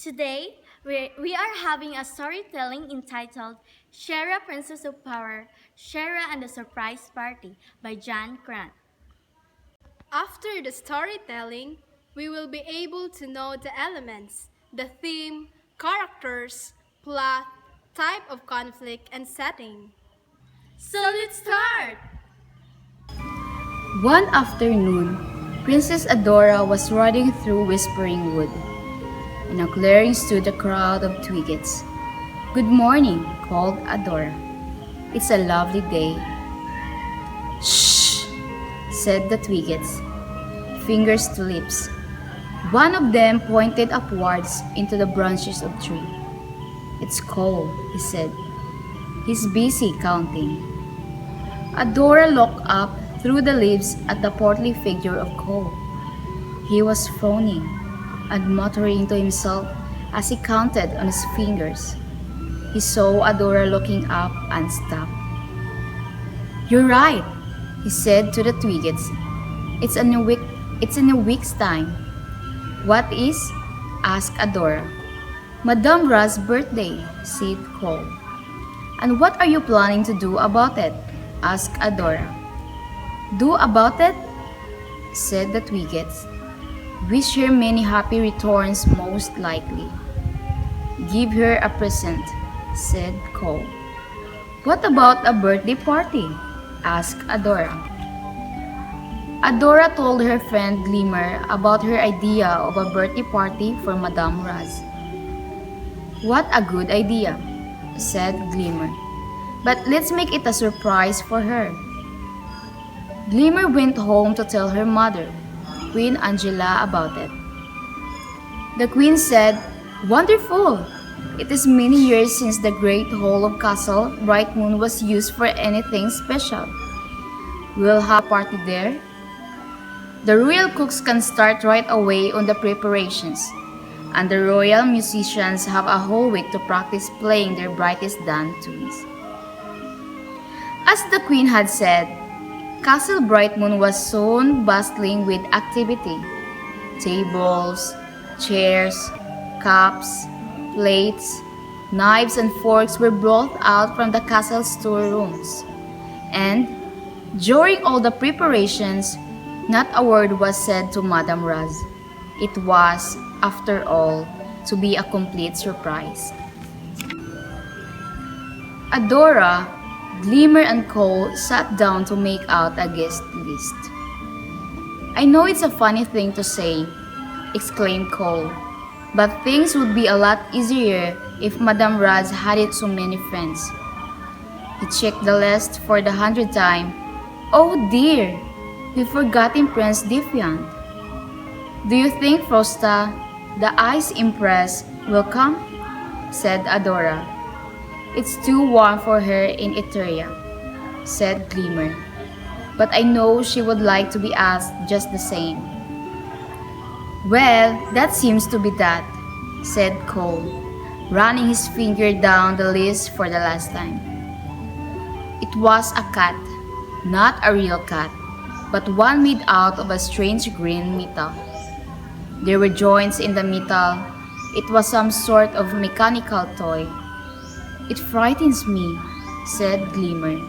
Today, we are having a storytelling entitled Shara, Princess of Power, Shara and the Surprise Party by John Grant. After the storytelling, we will be able to know the elements, the theme, characters, plot, type of conflict, and setting. So let's start! One afternoon, Princess Adora was riding through Whispering Wood. In a clearing stood a crowd of Twiggets. "Good morning," called Adora. "It's a lovely day." "Shh," said the Twiggets, fingers to lips. One of them pointed upwards into the branches of the tree. "It's Cole," he said. "He's busy counting." Adora looked up through the leaves at the portly figure of Cole. He was frowning and muttering to himself as he counted on his fingers. He saw Adora looking up and stopped. "You're right," he said to the Twiggets. It's in a week's time." "What is?" asked Adora. "Madame Ra's birthday," said Cole. "And what are you planning to do about it?" asked Adora. "Do about it?" said the Twiggets. "Wish her many happy returns, most likely." "Give her a present," said Cole. "What about a birthday party?" asked Adora. Adora told her friend Glimmer about her idea of a birthday party for Madame Raz. "What a good idea," said Glimmer. "But let's make it a surprise for her." Glimmer went home to tell her mother, Queen Angela, about it. The queen said, "Wonderful! It is many years since the great hall of Castle Bright Moon was used for anything special. We'll have a party there. The royal cooks can start right away on the preparations, and the royal musicians have a whole week to practice playing their brightest dance tunes." As the queen had said, Castle Brightmoon was soon bustling with activity. Tables, chairs, cups, plates, knives and forks were brought out from the castle storerooms. And during all the preparations, not a word was said to Madame Raz. It was, after all, to be a complete surprise. Adora, Glimmer and Cole sat down to make out a guest list. "I know it's a funny thing to say," exclaimed Cole, "but things would be a lot easier if Madame Raz hadn't so many friends." He checked the list for the 100th time. "Oh dear, we've forgotten Prince Diffiant. Do you think Frosta, the Ice Empress, will come?" said Adora. "It's too warm for her in Eteria," said Glimmer. "But I know she would like to be asked just the same." "Well, that seems to be that," said Cole, running his finger down the list for the last time. It was a cat, not a real cat, but one made out of a strange green metal. There were joints in the metal. It was some sort of mechanical toy. "It frightens me," said Glimmer.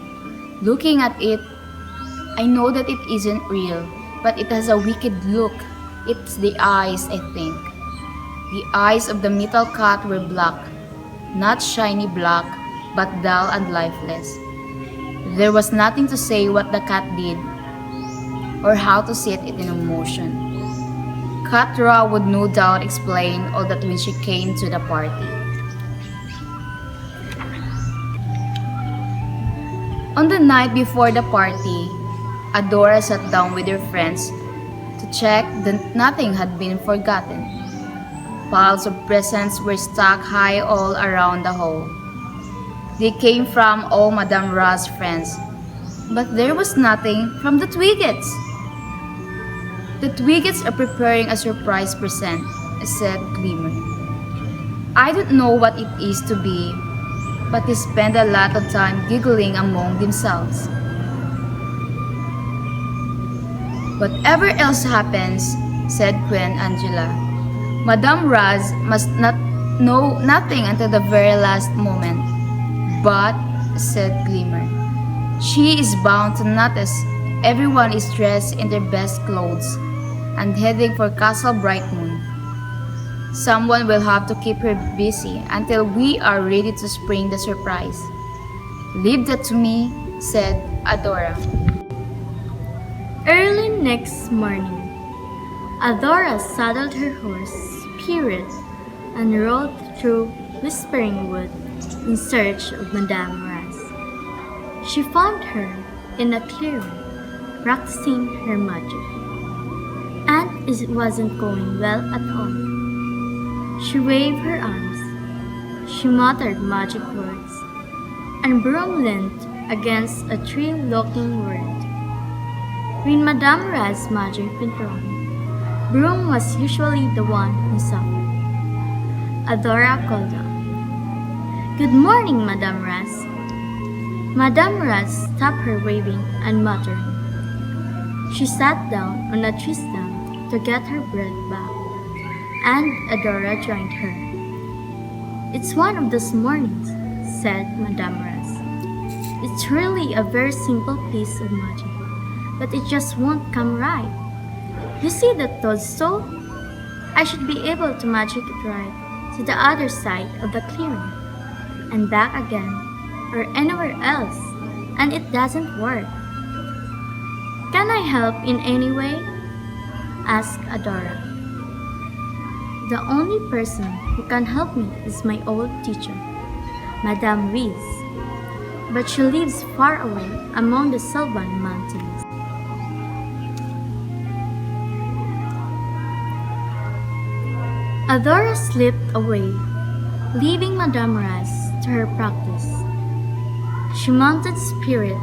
"Looking at it, I know that it isn't real, but it has a wicked look. It's the eyes, I think." The eyes of the metal cat were black, not shiny black, but dull and lifeless. There was nothing to say what the cat did or how to set it in motion. Catra would no doubt explain all that when she came to the party. On the night before the party, Adora sat down with her friends to check that nothing had been forgotten. Piles of presents were stacked high all around the hall. They came from all Madame Ra's friends, but there was nothing from the Twiggets. "The Twiggets are preparing a surprise present," said Glimmer. "I don't know what it is to be, but they spend a lot of time giggling among themselves." "Whatever else happens," said Queen Angela, Madame Raz must not know nothing until the very last moment. But, said Glimmer, she is bound to notice everyone is dressed in their best clothes and heading for Castle Brightmoon. Someone will have to keep her busy until we are ready to spring the surprise. Leave that to me, said Adora. Early next morning, Adora saddled her horse, Spirit, and rode through Whispering Wood in search of Madame Raz. She found her in a clearing, practicing her magic. And it wasn't going well at all. She waved her arms, she muttered magic words, and Broom leaned against a tree looking worried. When Madame Raz's magic went wrong, Broom was usually the one who suffered. Adora called out, "Good morning, Madame Raz." Madame Raz stopped her waving and muttering. She sat down on a tree stump to get her breath back, and Adora joined her. "It's one of those mornings," said Madame Raz. "It's really a very simple piece of magic, but it just won't come right. You see that toadstool? I should be able to magic it right to the other side of the clearing, and back again, or anywhere else, and it doesn't work. Can I help in any way?" asked Adora. "The only person who can help me is my old teacher, Madame Riz, but she lives far away among the Sylvan Mountains." Adora slipped away, leaving Madame Raz to her practice. She mounted Spirit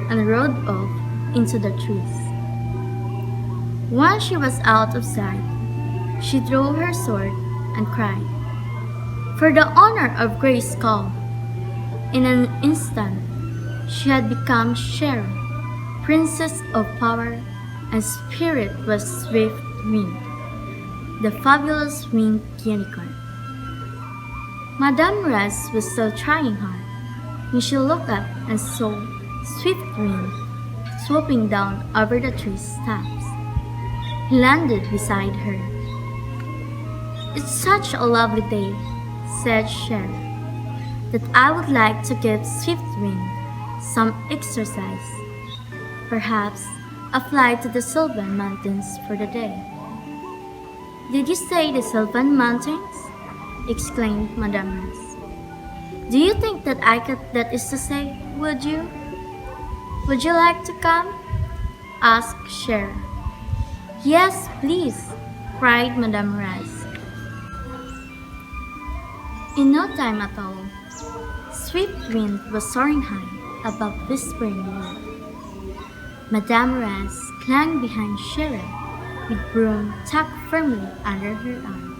and rode off into the trees. Once she was out of sight, she drew her sword and cried, "For the honor of Grayskull!" In an instant, she had become Shera, Princess of Power, and Spirit was Swift Wind, the fabulous winged unicorn. Madame Raz was still trying hard when she looked up and saw Swift Wind swooping down over the tree's tops. He landed beside her. "It's such a lovely day," said Shera, "that I would like to give Swiftwind some exercise. Perhaps a flight to the Sylvan Mountains for the day." "Did you say the Sylvan Mountains?" exclaimed Madame Raz. "Do you think that that is to say, would you? Would you like to come?" asked Shera. "Yes, please," cried Madame Raz. In no time at all, Swiftwind was soaring high above Whispering Wood. Madame Raz clung behind Shera with Broom tucked firmly under her arm.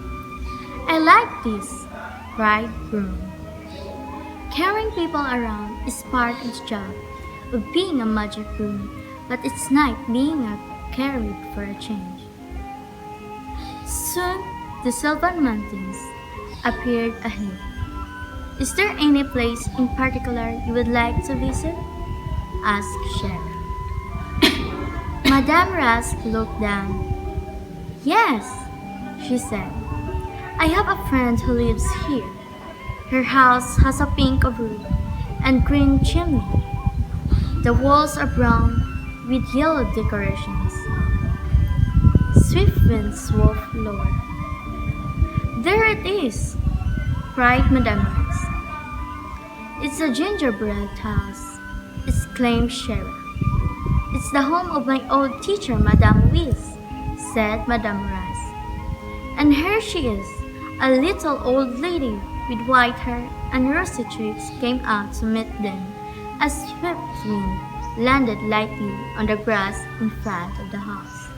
"I like this," cried Broom. "Carrying people around is part of the job of being a magic broom, but it's nice being carried for a change." Soon, the Sylvan Mountains appeared ahead. "Is there any place in particular you would like to visit?" asked Shera. Madame Raz looked down. "Yes," she said. "I have a friend who lives here. Her house has a pink roof and green chimney. The walls are brown with yellow decorations." Swiftwind swooped lower. "There it is!" cried Madame Raz. "It's a gingerbread house," exclaimed Shera. "It's the home of my old teacher, Madame Wiz," said Madame Raz. "And here she is, a little old lady with white hair and rosy cheeks came out to meet them as Swiftwind landed lightly on the grass in front of the house."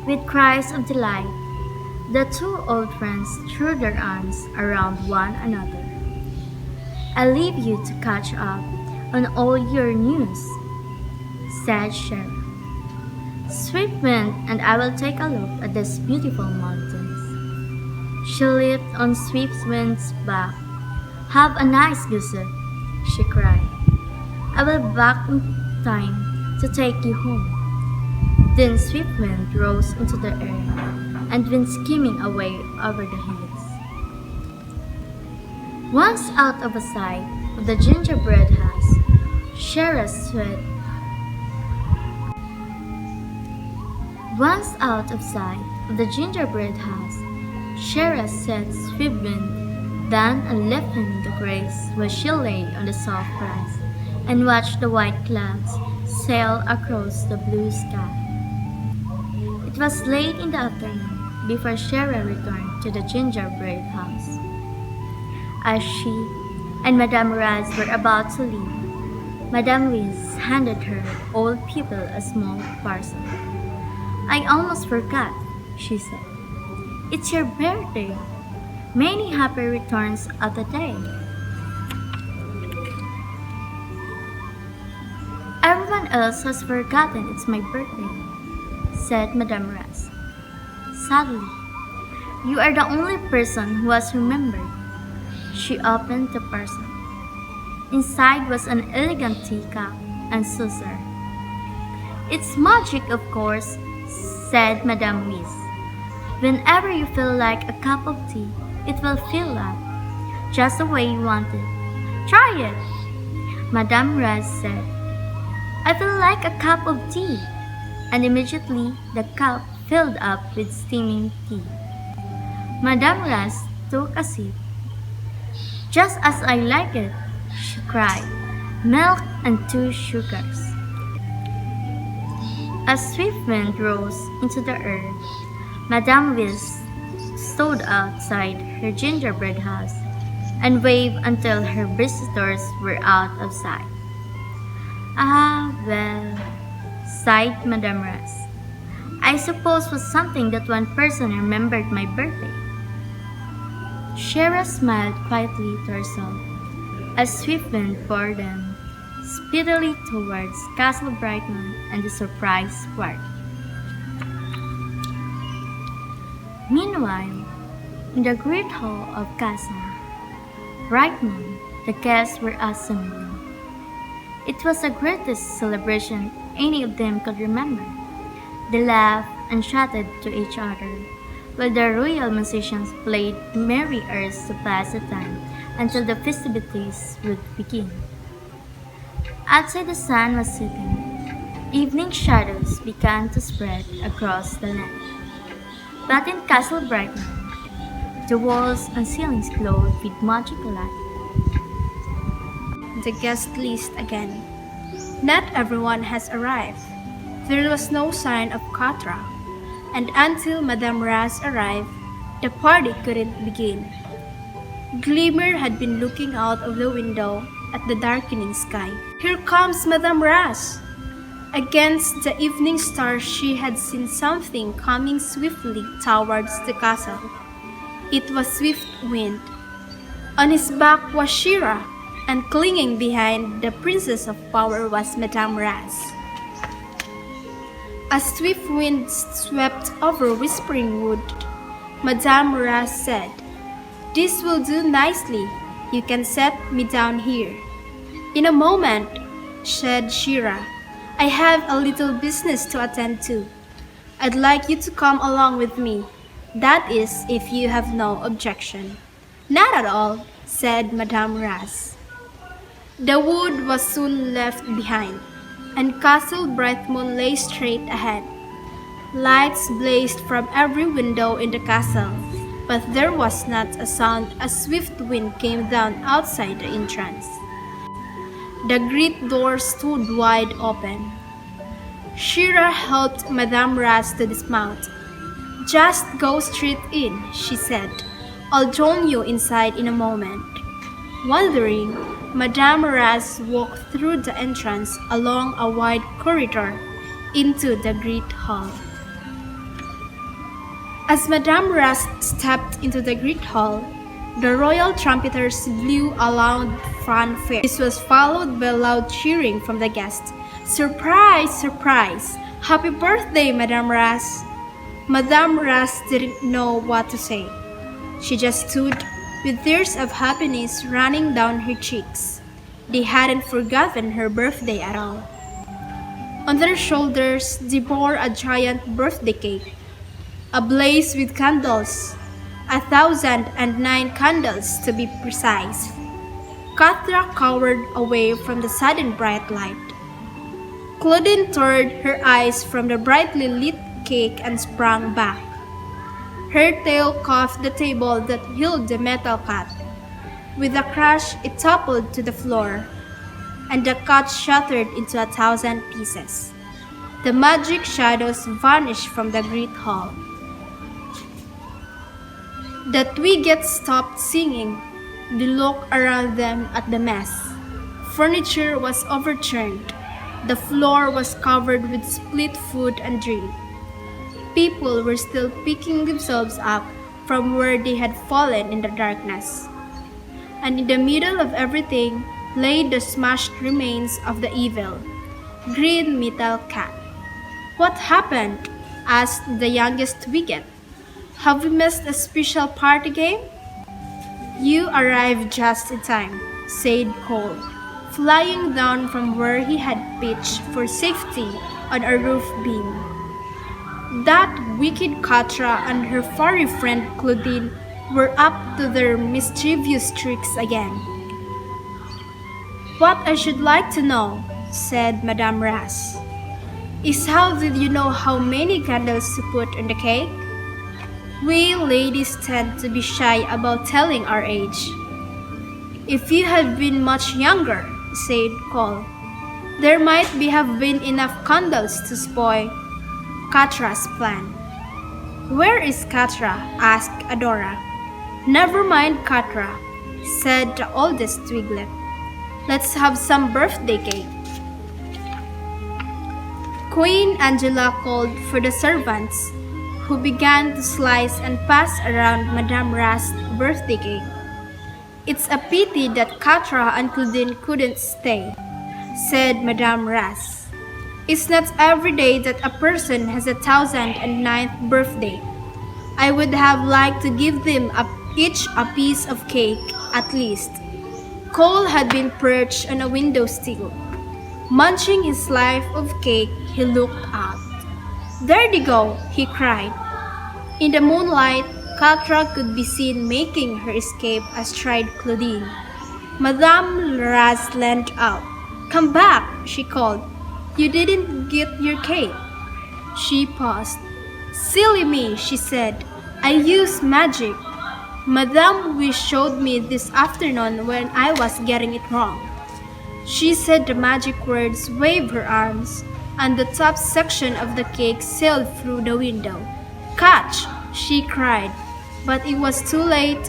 With cries of delight, the two old friends threw their arms around one another. "I'll leave you to catch up on all your news," said Shera. Swift wind, and I will take a look at these beautiful mountains. She leaped on Swift wind's back. Have a nice goosey, she cried. I will be back in time to take you home. Then Swift wind rose into the air and went skimming away over the hills. Once out of sight of the gingerbread house, Shara said, Once out of sight of the gingerbread house, Shara set Swiftwind down and left him in the grass where she lay on the soft grass and watched the white clouds sail across the blue sky. It was late in the afternoon before Shara returned to the gingerbread house. As she and Madame Raz were about to leave, Madame Wiz handed her old pupil a small parcel. I almost forgot, she said. It's your birthday. Many happy returns of the day. Everyone else has forgotten it's my birthday, said Madame Raz. Sadly, you are the only person who has remembered. She opened the parcel. Inside was an elegant teacup and saucer. It's magic, of course, said Madame Wiz. Whenever you feel like a cup of tea, it will fill up, just the way you want it. Try it, Madame Raz said. I feel like a cup of tea, and immediately the cup filled up with steaming tea. Madame Raz took a sip. Just as I like it, she cried. Milk and 2 sugars. As Swift wind rose into the earth, Madame Wiz stood outside her gingerbread house and waved until her visitors were out of sight. Ah, well, sighed Madame Raz. I suppose it was something that one person remembered my birthday. Shara smiled quietly to herself as Swiftwind bore them speedily towards Castle Brightmoon and the surprise party. Meanwhile, in the great hall of Castle Brightmoon, the guests were assembling. It was the greatest celebration any of them could remember. They laughed and chatted to each other, while the royal musicians played merry airs to pass the time until the festivities would begin. Outside the sun was setting. Evening shadows began to spread across the land. But in Castle Brightmoon, the walls and ceilings glowed with magical light. The guest list again. Not everyone has arrived. There was no sign of Katra, and until Madame Raz arrived, the party couldn't begin. Glimmer had been looking out of the window at the darkening sky. Here comes Madame Raz! Against the evening stars, she had seen something coming swiftly towards the castle. It was Swiftwind. On his back was Shira, and clinging behind the Princess of Power was Madame Raz. As Swiftwind swept over Whispering Wood, Madame Raz said, "This will do nicely. You can set me down here." "In a moment," said Shira. "I have a little business to attend to. I'd like you to come along with me. That is, if you have no objection." "Not at all," said Madame Raz. The wood was soon left behind, and Castle Brightmoon lay straight ahead. Lights blazed from every window in the castle, but there was not a sound as Swiftwind came down outside the entrance. The great door stood wide open. Shira helped Madame Raz to dismount. "Just go straight in," she said. "I'll join you inside in a moment." Wondering, Madame Raz walked through the entrance along a wide corridor into the great hall. As Madame Raz stepped into the great hall, the royal trumpeters blew a loud fanfare. This was followed by loud cheering from the guests. "Surprise! Surprise! Happy birthday, Madame Ras. Madame Ras didn't know what to say. She just stood with tears of happiness running down her cheeks. They hadn't forgotten her birthday at all. On their shoulders, they bore a giant birthday cake, ablaze with candles, 1,009 candles to be precise. Katra cowered away from the sudden bright light. Claudine turned her eyes from the brightly lit cake and sprang back. Her tail cuffed the table that held the metal cat. With a crash, it toppled to the floor, and the cat shattered into 1,000 pieces. The magic shadows vanished from the great hall. The Twiggets stopped singing. They looked around them at the mess. Furniture was overturned. The floor was covered with split food and drink. People were still picking themselves up from where they had fallen in the darkness. And in the middle of everything lay the smashed remains of the evil, green metal cat. "What happened?" asked the youngest Twigget. "Have we missed a special party game?" "You arrived just in time," said Cole, flying down from where he had pitched for safety on a roof beam. That wicked Katra and her furry friend Claudine were up to their mischievous tricks again. "What I should like to know," said Madame Ras, "is how did you know how many candles to put on the cake? We ladies tend to be shy about telling our age." "If you had been much younger," said Cole, "there might have been enough candles to spoil Katra's plan." "Where is Katra?" asked Adora. "Never mind Katra," said the oldest Twiglet. "Let's have some birthday cake." Queen Angela called for the servants, who began to slice and pass around Madame Ras' birthday cake. "It's a pity that Katra and Claudine couldn't stay," said Madame Ras. "It's not every day that a person has a 1,009th birthday. I would have liked to give them each a piece of cake, at least." Cole had been perched on a windowsill. Munching his slice of cake, he looked out. "There they go!" he cried. In the moonlight, Katra could be seen making her escape astride Claudine. Madame Ras leaned out. "Come back!" she called. "You didn't get your cake." She paused. "Silly me," she said. "I used magic. Madame Wish showed me this afternoon when I was getting it wrong." She said the magic words, waved her arms, and the top section of the cake sailed through the window. "Catch!" she cried. But it was too late.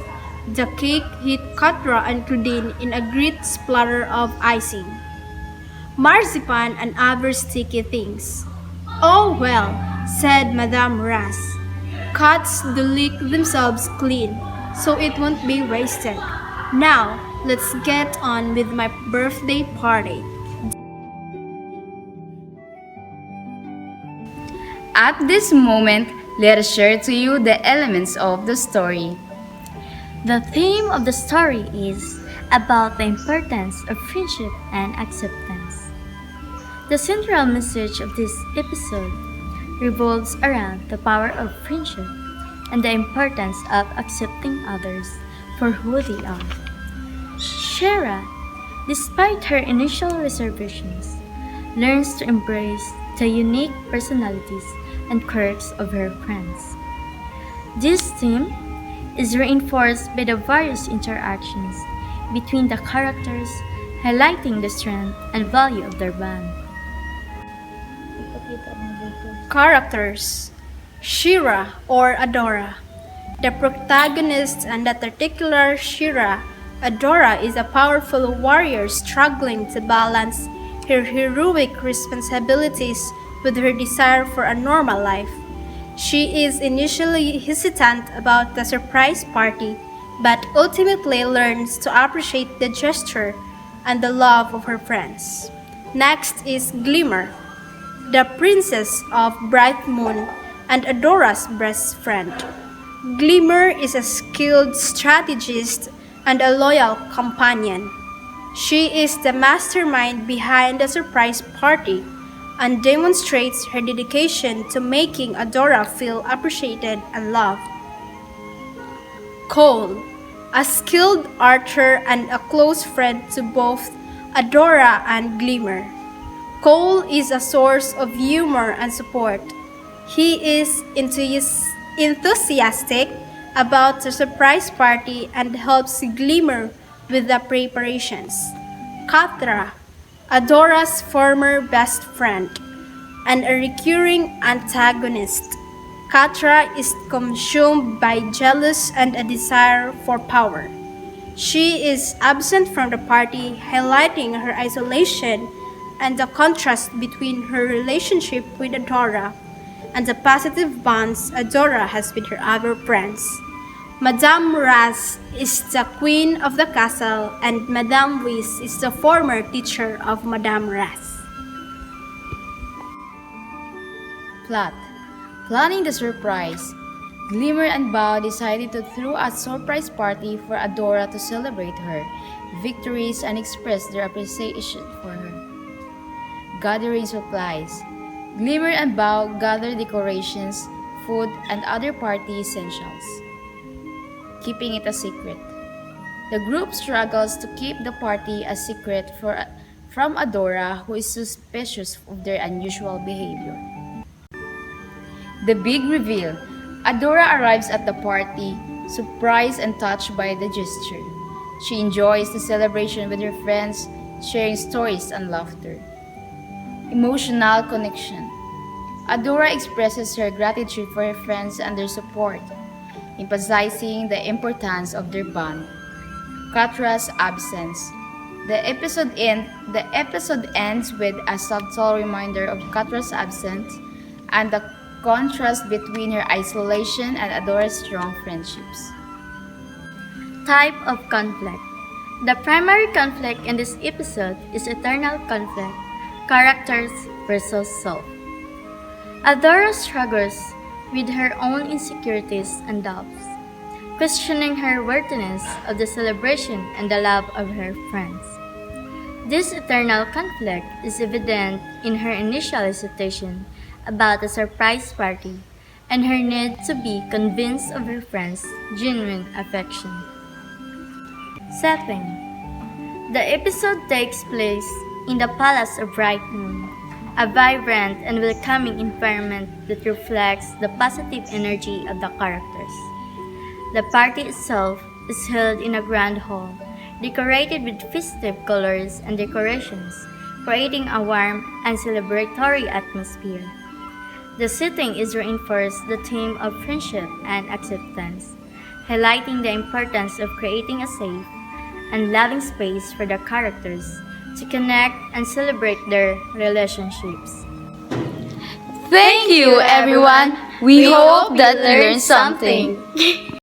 The cake hit Katra and Claudine in a great splatter of icing, marzipan, and other sticky things. "Oh well," said Madame Ras. "Cats do lick themselves clean, so it won't be wasted. Now, let's get on with my birthday party." At this moment, let us share to you the elements of the story. The theme of the story is about the importance of friendship and acceptance. The central message of this episode revolves around the power of friendship and the importance of accepting others for who they are. Shera, despite her initial reservations, learns to embrace the unique personalities and quirks of her friends. This theme is reinforced by the various interactions between the characters, highlighting the strength and value of their bond. Characters: Shira or Adora. The protagonist and the titular Shira, Adora is a powerful warrior struggling to balance her heroic responsibilities with her desire for a normal life. She is initially hesitant about the surprise party, but ultimately learns to appreciate the gesture and the love of her friends. Next is Glimmer. the princess of Bright Moon and Adora's best friend. Glimmer is a skilled strategist and a loyal companion. She is the mastermind behind the surprise party and demonstrates her dedication to making Adora feel appreciated and loved. Cole, a skilled archer and a close friend to both Adora and Glimmer. Cole is a source of humor and support. He is enthusiastic about the surprise party and helps Glimmer with the preparations. Katra, Adora's former best friend, and a recurring antagonist. Katra is consumed by jealous and a desire for power. She is absent from the party, highlighting her isolation and the contrast between her relationship with Adora and the positive bonds Adora has with her other friends. Madame Raz is the queen of the castle and Madame Whis is the former teacher of Madame Raz. Plot. Planning the surprise, Glimmer and Bao decided to throw a surprise party for Adora to celebrate her victories and express their appreciation for her. Gathering supplies, Glimmer and Bao gather decorations, food, and other party essentials, keeping it a secret. The group struggles to keep the party a secret from Adora, who is suspicious of their unusual behavior. The big reveal. Adora arrives at the party, surprised and touched by the gesture. She enjoys the celebration with her friends, sharing stories and laughter. Emotional connection. Adora expresses her gratitude for her friends and their support, emphasizing the importance of their bond. Katra's absence. The episode ends with a subtle reminder of Katra's absence and the contrast between her isolation and Adora's strong friendships. Type of conflict. The primary conflict in this episode is eternal conflict, characters versus self. Adora struggles with her own insecurities and doubts, questioning her worthiness of the celebration and the love of her friends. This eternal conflict is evident in her initial hesitation about the surprise party and her need to be convinced of her friends' genuine affection. Setting. The episode takes place in the Palace of Bright Moon, a vibrant and welcoming environment that reflects the positive energy of the characters. The party itself is held in a grand hall, decorated with festive colors and decorations, creating a warm and celebratory atmosphere. The setting is reinforced the theme of friendship and acceptance, highlighting the importance of creating a safe and loving space for the characters to connect and celebrate their relationships. Thank you, everyone. We hope that you learned something.